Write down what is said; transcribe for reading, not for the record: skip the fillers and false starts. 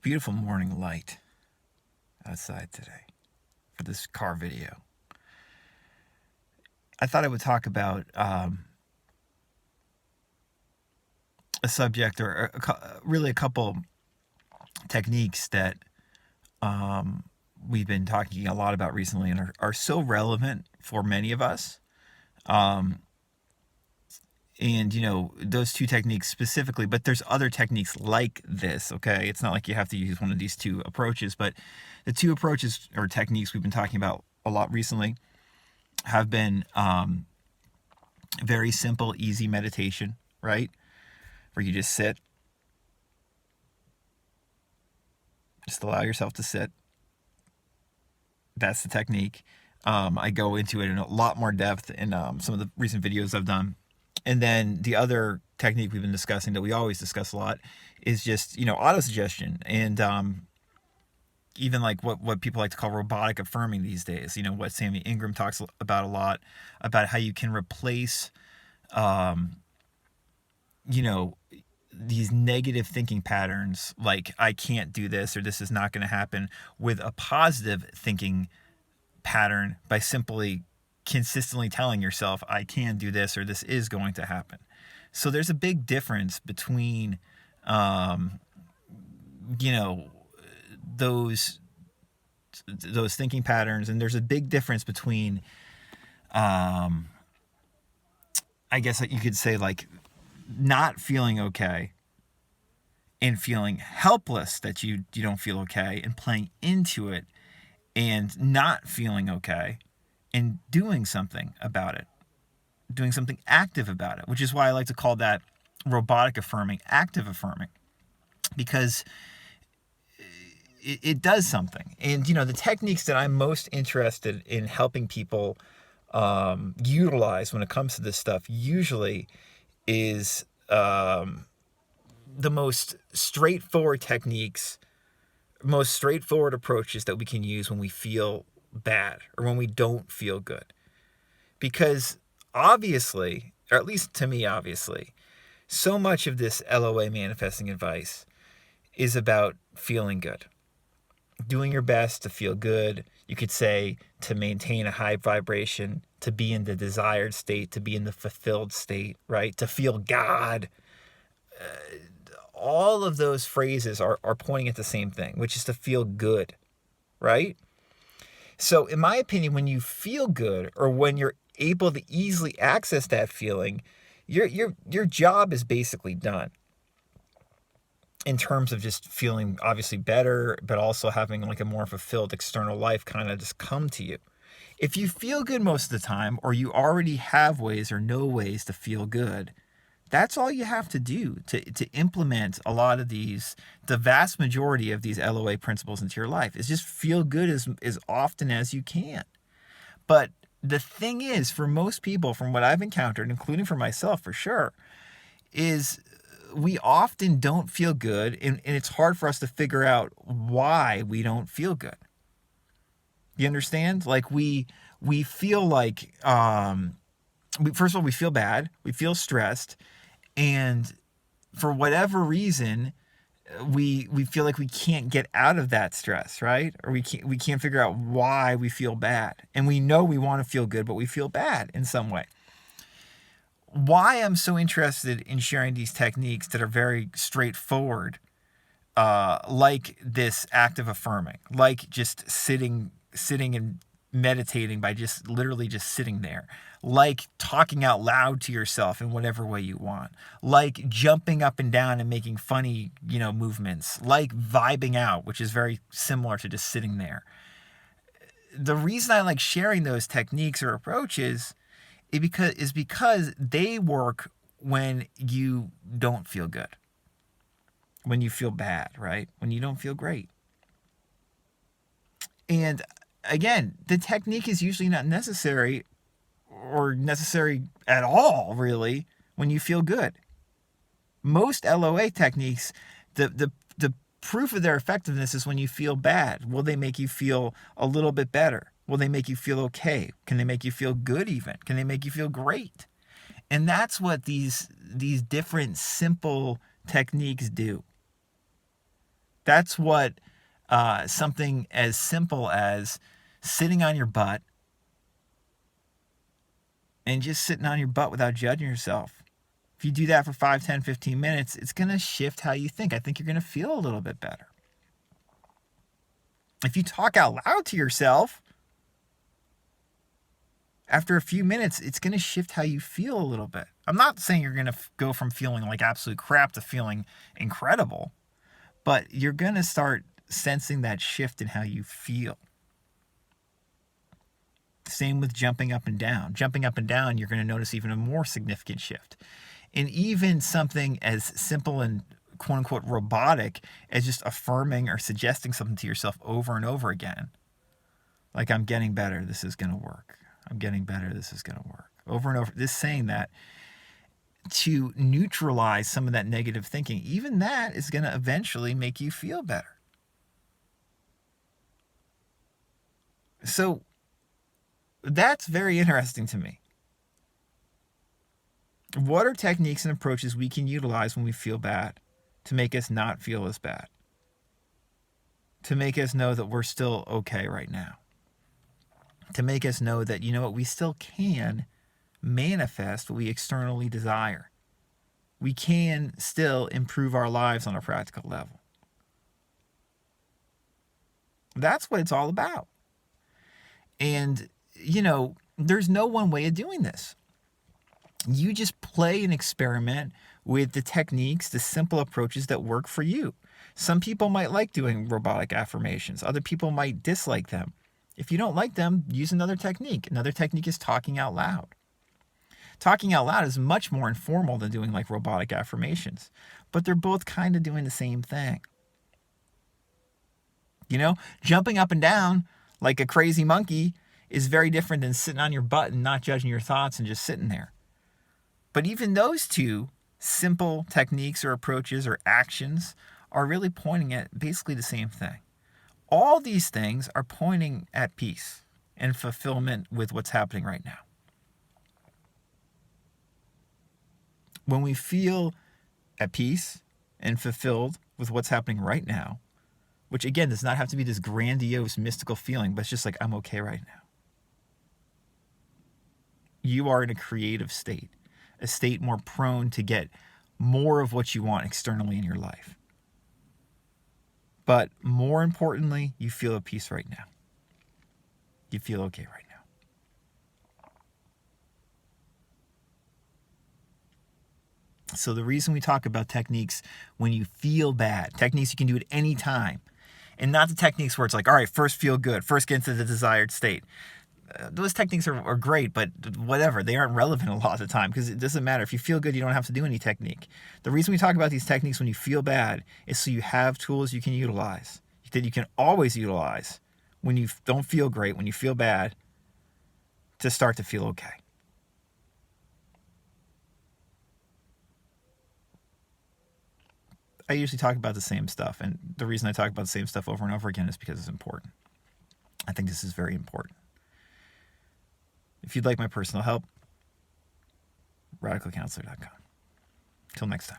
beautiful morning light outside today for this car video. I thought I would talk about a subject or really a couple techniques that we've been talking a lot about recently and are so relevant for many of us. And, those two techniques specifically, but there's other techniques like this, okay? It's not like you have to use one of these two approaches, but the two approaches or techniques we've been talking about a lot recently have been very simple, easy meditation, right? Where you just sit. Just allow yourself to sit. That's the technique. I go into it in a lot more depth in some of the recent videos I've done. And then the other technique we've been discussing that we always discuss a lot is just, autosuggestion and even like what people like to call robotic affirming these days. What Sammy Ingram talks about a lot, about how you can replace, these negative thinking patterns like I can't do this or this is not going to happen with a positive thinking pattern by simply consistently telling yourself I can do this or this is going to happen. So there's a big difference between those thinking patterns, and there's a big difference between I guess you could say like not feeling okay and feeling helpless that you don't feel okay and playing into it and not feeling okay and doing something about it, doing something active about it, which is why I like to call that robotic affirming, active affirming, because it does something. And, the techniques that I'm most interested in helping people utilize when it comes to this stuff usually is the most straightforward techniques, most straightforward approaches that we can use when we feel bad or when we don't feel good. Because obviously, or at least to me, obviously, so much of this LOA manifesting advice is about feeling good. Doing your best to feel good. You could say to maintain a high vibration, to be in the desired state, to be in the fulfilled state, right? To feel God. All of those phrases are pointing at the same thing, which is to feel good, right? So in my opinion, when you feel good or when you're able to easily access that feeling, your job is basically done in terms of just feeling obviously better, but also having like a more fulfilled external life kind of just come to you. If you feel good most of the time, or you already have ways or know ways to feel good, that's all you have to do to implement a lot of these, the vast majority of these LOA principles into your life, is just feel good as often as you can. But the thing is, for most people, from what I've encountered, including for myself for sure, is we often don't feel good, and it's hard for us to figure out why we don't feel good. You understand? Like we feel like, first of all, we feel bad, we feel stressed, and for whatever reason, we feel like we can't get out of that stress, right? Or we can't figure out why we feel bad. And we know we want to feel good, but we feel bad in some way. Why I'm so interested in sharing these techniques that are very straightforward, like this active affirming, like just sitting and meditating by just literally just sitting there, like talking out loud to yourself in whatever way you want, like jumping up and down and making funny, movements, like vibing out, which is very similar to just sitting there. The reason I like sharing those techniques or approaches is because they work when you don't feel good, when you feel bad, right? When you don't feel great. And again, the technique is usually not necessary or necessary at all, really, when you feel good. Most LOA techniques, the proof of their effectiveness is when you feel bad. Will they make you feel a little bit better? Will they make you feel okay? Can they make you feel good even? Can they make you feel great? And that's what these different simple techniques do. That's what something as simple as sitting on your butt and just sitting on your butt without judging yourself. If you do that for 5, 10, 15 minutes, it's going to shift how you think. I think you're going to feel a little bit better. If you talk out loud to yourself, after a few minutes, it's going to shift how you feel a little bit. I'm not saying you're going to go from feeling like absolute crap to feeling incredible, but you're going to start sensing that shift in how you feel. Same with jumping up and down. Jumping up and down, you're going to notice even a more significant shift. And even something as simple and quote unquote robotic as just affirming or suggesting something to yourself over and over again. Like, I'm getting better, this is going to work. I'm getting better, this is going to work. Over and over, just saying that to neutralize some of that negative thinking, even that is going to eventually make you feel better. So that's very interesting to me. What are techniques and approaches we can utilize when we feel bad to make us not feel as bad? To make us know that we're still okay right now? To make us know that, you know what, we still can manifest what we externally desire. We can still improve our lives on a practical level. That's what it's all about. And, you know, there's no one way of doing this. You just play and experiment with the techniques, the simple approaches that work for you. Some people might like doing robotic affirmations. Other people might dislike them. If you don't like them, use another technique. Another technique is talking out loud. Talking out loud is much more informal than doing like robotic affirmations, but they're both kind of doing the same thing. You know, jumping up and down like a crazy monkey is very different than sitting on your butt and not judging your thoughts and just sitting there. But even those two simple techniques or approaches or actions are really pointing at basically the same thing. All these things are pointing at peace and fulfillment with what's happening right now. When we feel at peace and fulfilled with what's happening right now, which again does not have to be this grandiose mystical feeling, but it's just like, I'm okay right now. You are in a creative state, a state more prone to get more of what you want externally in your life. But more importantly, you feel at peace right now. You feel okay right now. So the reason we talk about techniques when you feel bad, techniques you can do at any time, and not the techniques where it's like, all right, first feel good, first get into the desired state. Those techniques are great, but whatever, they aren't relevant a lot of the time because it doesn't matter. If you feel good, you don't have to do any technique. The reason we talk about these techniques when you feel bad is so you have tools you can utilize, that you can always utilize when you don't feel great, when you feel bad, to start to feel okay. I usually talk about the same stuff, and the reason I talk about the same stuff over and over again is because it's important. I think this is very important. If you'd like my personal help, radicalcounselor.com. Till next time.